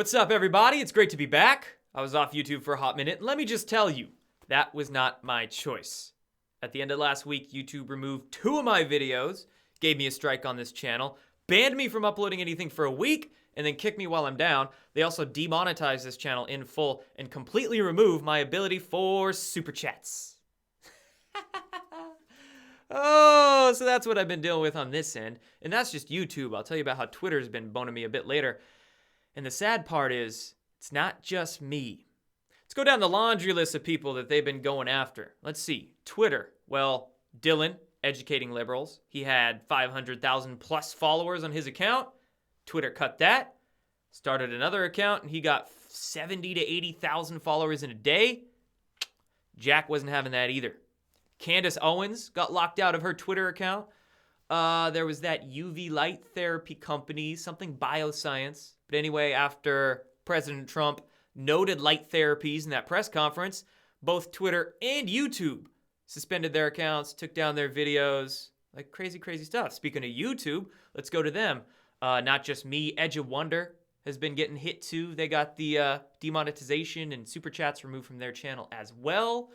What's up, everybody? It's great to be back. I was off YouTube for a hot minute, and let me just tell you, that was not my choice. At the end of last week, YouTube removed 2 of my videos, gave me a strike on this channel, banned me from uploading anything for a week, and then kicked me while I'm down. They also demonetized this channel in full and completely removed my ability for super chats. Oh, so that's what I've been dealing with on this end. And that's just YouTube. I'll tell you about how Twitter's been boning me a bit later. And the sad part is, it's not just me. Let's go down the laundry list of people that they've been going after. Let's see. Twitter. Well, Dylan, educating liberals. He had 500,000 plus followers on his account. Twitter cut that. Started another account, and he got 70 to 80,000 followers in a day. Jack wasn't having that either. Candace Owens got locked out of her Twitter account. There was that UV light therapy company, something bioscience. But anyway, after President Trump noted light therapies in that press conference, both Twitter and YouTube suspended their accounts, took down their videos, like crazy, crazy stuff. Speaking of YouTube, let's go to them. Not just me, Edge of Wonder has been getting hit too. They got the demonetization and super chats removed from their channel as well.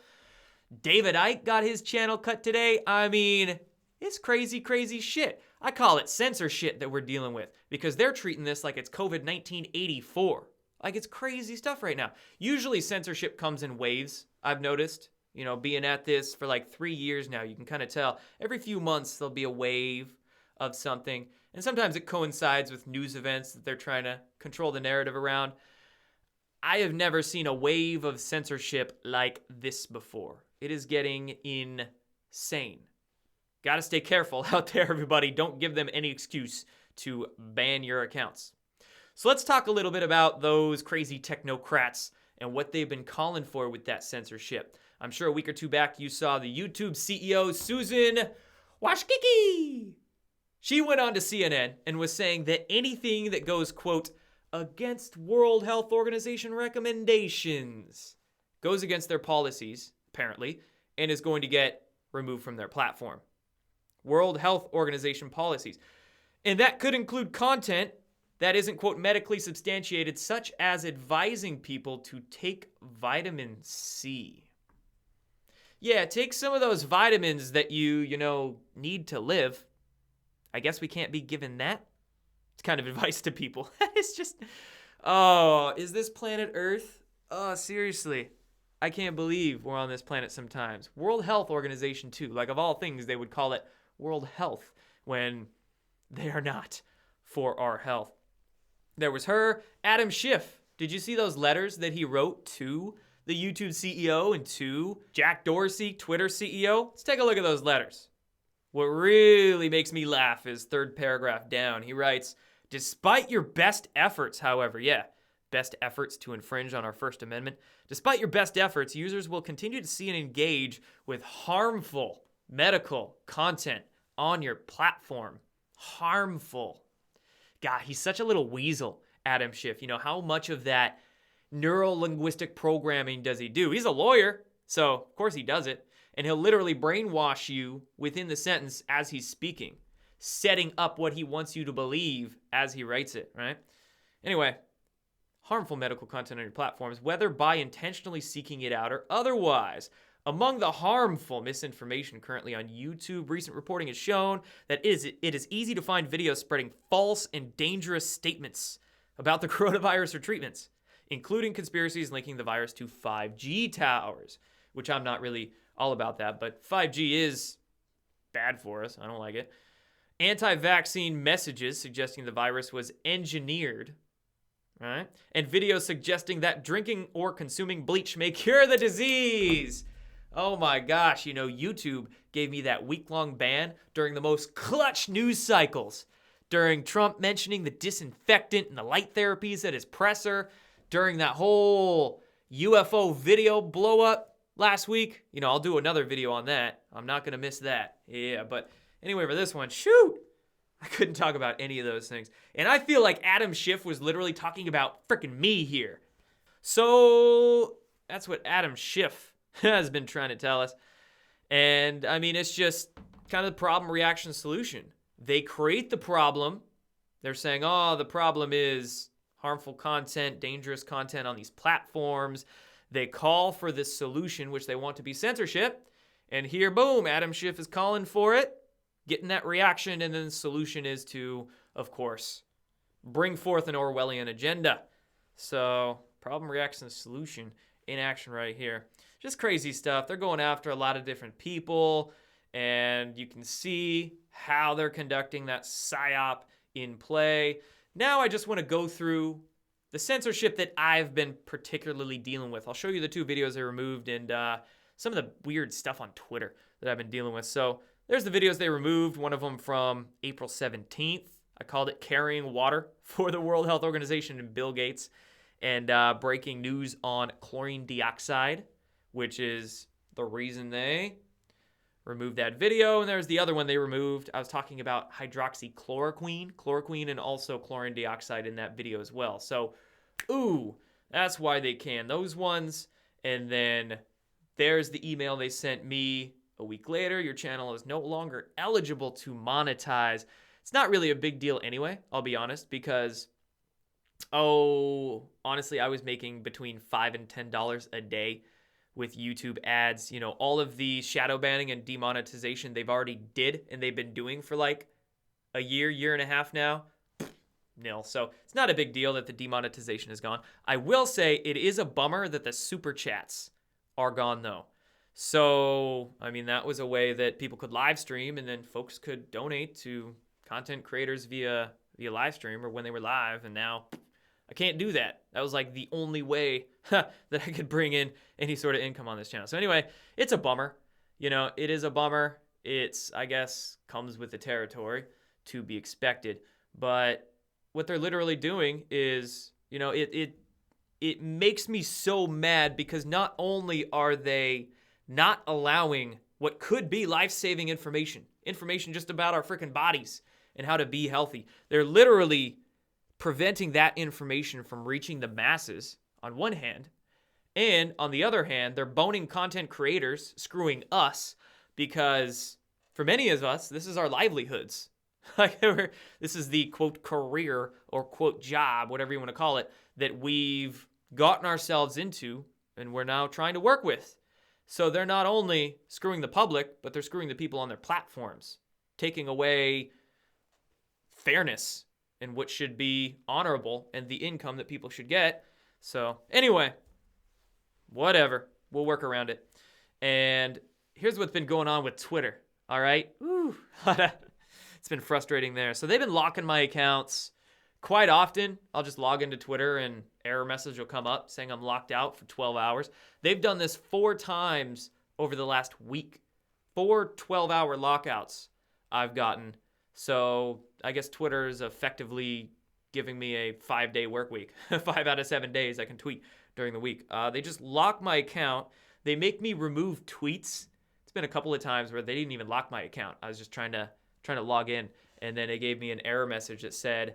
David Icke got his channel cut today. I mean, it's crazy, crazy shit. I call it censorship that we're dealing with because they're treating this like it's COVID-19 84. Like it's crazy stuff right now. Usually censorship comes in waves, I've noticed. You know, being at this for like 3 years now, you can kind of tell. Every few months there'll be a wave of something. And sometimes it coincides with news events that they're trying to control the narrative around. I have never seen a wave of censorship like this before. It is getting insane. Gotta stay careful out there, everybody. Don't give them any excuse to ban your accounts. So let's talk a little bit about those crazy technocrats and what they've been calling for with that censorship. I'm sure a week or two back you saw the YouTube CEO, Susan Wojcicki. She went on to CNN and was saying that anything that goes, quote, against World Health Organization recommendations goes against their policies, apparently, and is going to get removed from their platform. World Health Organization policies. And that could include content that isn't, quote, medically substantiated, such as advising people to take vitamin C. Yeah, take some of those vitamins that you need to live. I guess we can't be given that. It's kind of advice to people. It's just, oh, is this planet Earth? Oh, seriously. I can't believe we're on this planet sometimes. World Health Organization, too. Like, of all things, they would call it World Health when they are not for our health. There was her, Adam Schiff. Did you see those letters that he wrote to the YouTube CEO and to Jack Dorsey, Twitter CEO? Let's take a look at those letters. What really makes me laugh is third paragraph down. He writes, despite your best efforts, however, best efforts to infringe on our First Amendment, despite your best efforts, users will continue to see and engage with harmful medical content on your platform. Harmful. God, he's such a little weasel, Adam Schiff. You know, how much of that neuro-linguistic programming does he do? He's a lawyer, so of course he does it. And he'll literally brainwash you within the sentence as he's speaking, setting up what he wants you to believe as he writes it, right? Anyway, harmful medical content on your platforms, whether by intentionally seeking it out or otherwise. Among the harmful misinformation currently on YouTube, recent reporting has shown that it is easy to find videos spreading false and dangerous statements about the coronavirus or treatments, including conspiracies linking the virus to 5G towers, which I'm not really all about that, but 5G is bad for us. I don't like it. Anti-vaccine messages suggesting the virus was engineered, right? And videos suggesting that drinking or consuming bleach may cure the disease. Oh my gosh, YouTube gave me that week-long ban during the most clutch news cycles. During Trump mentioning the disinfectant and the light therapies at his presser. During that whole UFO video blow-up last week. I'll do another video on that. I'm not going to miss that. Yeah, but anyway, for this one, shoot. I couldn't talk about any of those things. And I feel like Adam Schiff was literally talking about freaking me here. So that's what Adam Schiff has been trying to tell us. And I mean, it's just kind of the problem, reaction, solution. They create the problem. They're saying, oh, the problem is harmful content, dangerous content on these platforms. They call for this solution, which they want to be censorship. And here, boom, Adam Schiff is calling for it, getting that reaction. And then the solution is to, of course, bring forth an Orwellian agenda. So problem, reaction, solution in action right here. Just crazy stuff. They're going after a lot of different people. And you can see how they're conducting that PSYOP in play. Now I just want to go through the censorship that I've been particularly dealing with. I'll show you the 2 videos I removed and some of the weird stuff on Twitter that I've been dealing with. So there's the videos they removed, one of them from April 17th. I called it Carrying Water for the World Health Organization and Bill Gates, and breaking news on chlorine dioxide, which is the reason they removed that video. And there's the other one they removed. I was talking about hydroxychloroquine, and also chlorine dioxide in that video as well. So, that's why they can those ones. And then there's the email they sent me a week later. Your channel is no longer eligible to monetize. It's not really a big deal anyway, I'll be honest, because, honestly, I was making between $5 and $10 a day with YouTube ads. You know, all of the shadow banning and demonetization they've already did, and they've been doing for like a year and a half now. Nil. So it's not a big deal that the demonetization is gone. I will say it is a bummer that the super chats are gone though. So, I mean, that was a way that people could live stream and then folks could donate to content creators via live stream or when they were live. And now I can't do that. That was like the only way that I could bring in any sort of income on this channel. So anyway, it's a bummer. You know, it is a bummer. It's, I guess, comes with the territory, to be expected. But what they're literally doing is, you know, it makes me so mad because not only are they not allowing what could be life-saving information just about our freaking bodies and how to be healthy, they're literally preventing that information from reaching the masses on one hand, and on the other hand, they're boning content creators, screwing us, because for many of us, this is our livelihoods. Like, this is the quote career or quote job, whatever you want to call it, that we've gotten ourselves into and we're now trying to work with. So they're not only screwing the public, but they're screwing the people on their platforms, taking away fairness and what should be honorable and the income that people should get. So anyway, whatever. We'll work around it. And here's what's been going on with Twitter. All right. It's been frustrating there. So they've been locking my accounts quite often. I'll just log into Twitter and error message will come up saying I'm locked out for 12 hours. They've done this 4 times over the last week. 4 12-hour lockouts I've gotten. So I guess Twitter is effectively giving me a 5-day work week. 5 out of 7 days I can tweet during the week. They just lock my account. They make me remove tweets. It's been a couple of times where they didn't even lock my account. I was just trying to log in, and then it gave me an error message that said,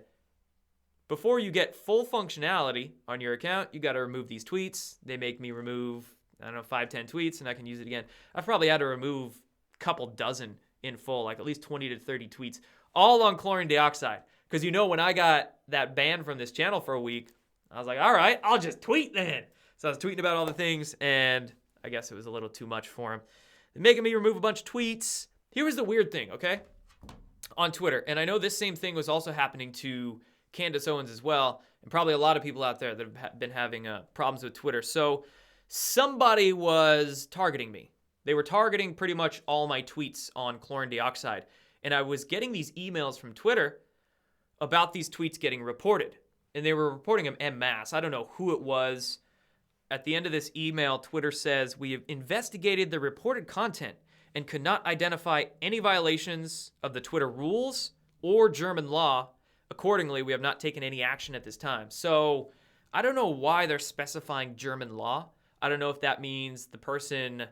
before you get full functionality on your account, you got to remove these tweets. They make me remove, 5, 10 tweets, and I can use it again. I've probably had to remove a couple dozen in full, like at least 20 to 30 tweets, all on chlorine dioxide. Because when I got that ban from this channel for a week, I was like, all right, I'll just tweet then. So I was tweeting about all the things, and I guess it was a little too much for him. They're making me remove a bunch of tweets. Here was the weird thing, okay? On Twitter, and I know this same thing was also happening to Candace Owens as well, and probably a lot of people out there that have been having problems with Twitter. So somebody was targeting me. They were targeting pretty much all my tweets on chlorine dioxide, and I was getting these emails from Twitter about these tweets getting reported, and they were reporting them en masse. I don't know who it was. At the end of this email, Twitter says, we have investigated the reported content and could not identify any violations of the Twitter rules or German law. Accordingly, we have not taken any action at this time. So I don't know why they're specifying German law. I don't know if that means the person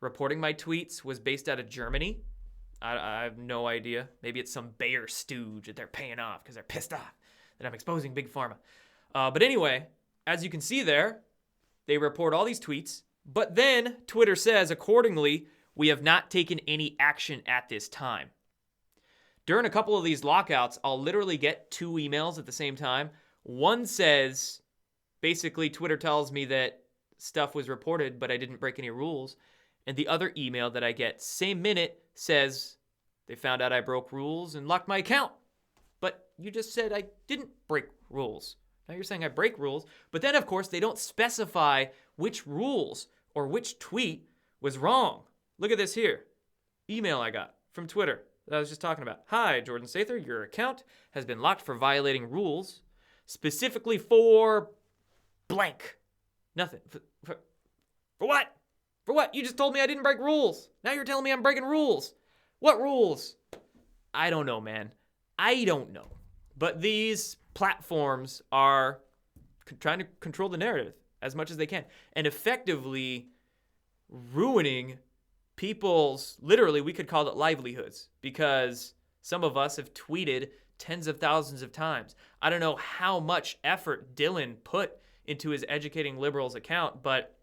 reporting my tweets was based out of Germany. I have no idea. Maybe it's some Bayer stooge that they're paying off because they're pissed off that I'm exposing Big Pharma. But anyway, as you can see there, they report all these tweets. But then Twitter says, accordingly, we have not taken any action at this time. During a couple of these lockouts, I'll literally get 2 emails at the same time. One says, basically, Twitter tells me that stuff was reported, but I didn't break any rules. And the other email that I get, same minute, says they found out I broke rules and locked my account. But you just said I didn't break rules. Now you're saying I break rules. But then, of course, they don't specify which rules or which tweet was wrong. Look at this here. Email I got from Twitter that I was just talking about. Hi, Jordan Sather, your account has been locked for violating rules, specifically for blank. Nothing. For what? For what? You just told me I didn't break rules. Now you're telling me I'm breaking rules. What rules? I don't know, man. I don't know. But these platforms are trying to control the narrative as much as they can and effectively ruining people's, literally, we could call it livelihoods, because some of us have tweeted tens of thousands of times. I don't know how much effort Dylan put into his Educating Liberals account, but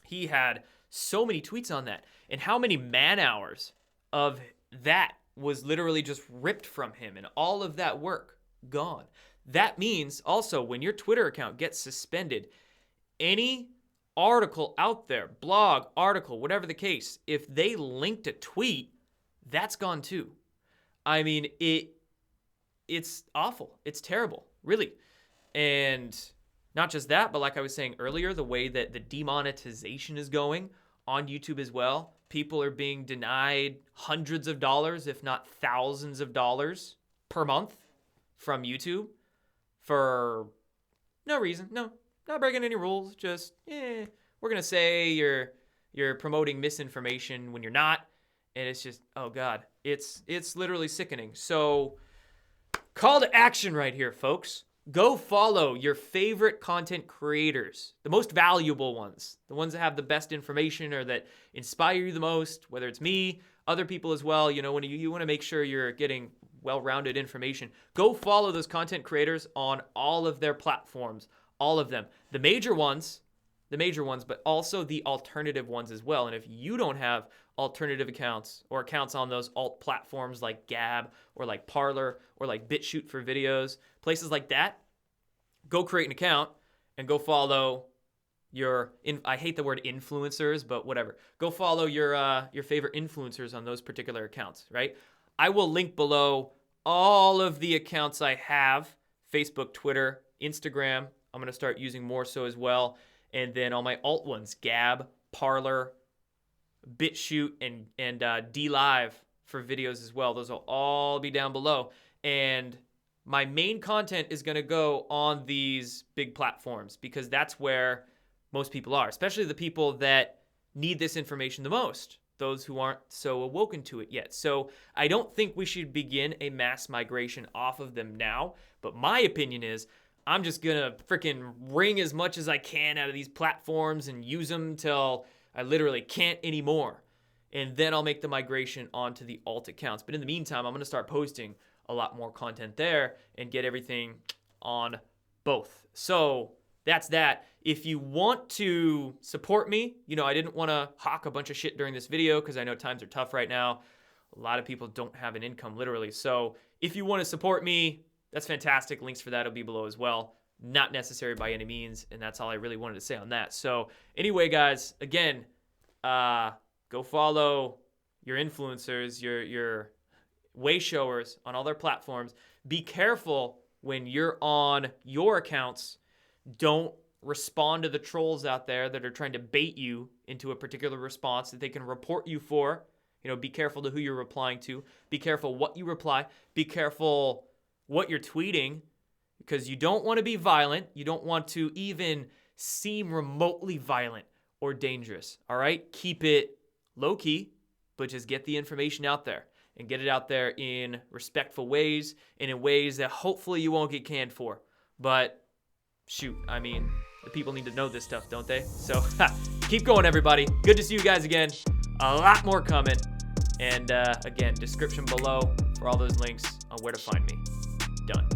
he had so many tweets on that. And how many man hours of that was literally just ripped from him, and all of that work gone. That means also when your Twitter account gets suspended, any article out there, blog, article, whatever the case, if they linked a tweet, that's gone too. I mean, it's awful. It's terrible, really. And not just that, but like I was saying earlier, the way that the demonetization is going on YouTube as well. People are being denied hundreds of dollars, if not thousands of dollars per month from YouTube for no reason. No, not breaking any rules. Just, we're going to say you're promoting misinformation when you're not. And it's just, oh God, it's literally sickening. So call to action right here, folks. Go follow your favorite content creators, the most valuable ones, the ones that have the best information or that inspire you the most, whether it's me, other people as well. You know, when you want to make sure you're getting well-rounded information, go follow those content creators on all of their platforms, all of them. The major ones, but also the alternative ones as well. And if you don't have alternative accounts or accounts on those alt platforms like Gab or like Parler or like BitChute for videos, places like that, go create an account and go follow your, I hate the word influencers, but whatever. Go follow your favorite influencers on those particular accounts, right? I will link below all of the accounts I have, Facebook, Twitter, Instagram. I'm going to start using more so as well. And then all my alt ones, Gab, Parler, BitChute, and DLive for videos as well. Those will all be down below. And my main content is going to go on these big platforms because that's where most people are, especially the people that need this information the most, those who aren't so awoken to it yet. So I don't think we should begin a mass migration off of them now, but my opinion is I'm just going to freaking wring as much as I can out of these platforms and use them till I literally can't anymore. And then I'll make the migration onto the alt accounts. But in the meantime, I'm going to start posting a lot more content there and get everything on both. So that's that. If you want to support me, you know, I didn't want to hawk a bunch of shit during this video because I know times are tough right now. A lot of people don't have an income, literally. So if you want to support me, that's fantastic. Links for that will be below as well. Not necessary by any means, and that's all I really wanted to say on that. So anyway, guys, again, go follow your influencers, your way showers on all their platforms. Be careful when you're on your accounts. Don't respond to the trolls out there that are trying to bait you into a particular response that they can report you for. You know, be careful to who you're replying to. Be careful what you reply. Be careful what you're tweeting, because you don't want to be violent. You don't want to even seem remotely violent or dangerous, all right? Keep it low-key, but just get the information out there and get it out there in respectful ways and in ways that hopefully you won't get canned for. But shoot, I mean, the people need to know this stuff, don't they? So keep going, everybody. Good to see you guys again. A lot more coming. And again, description below for all those links on where to find me. Done.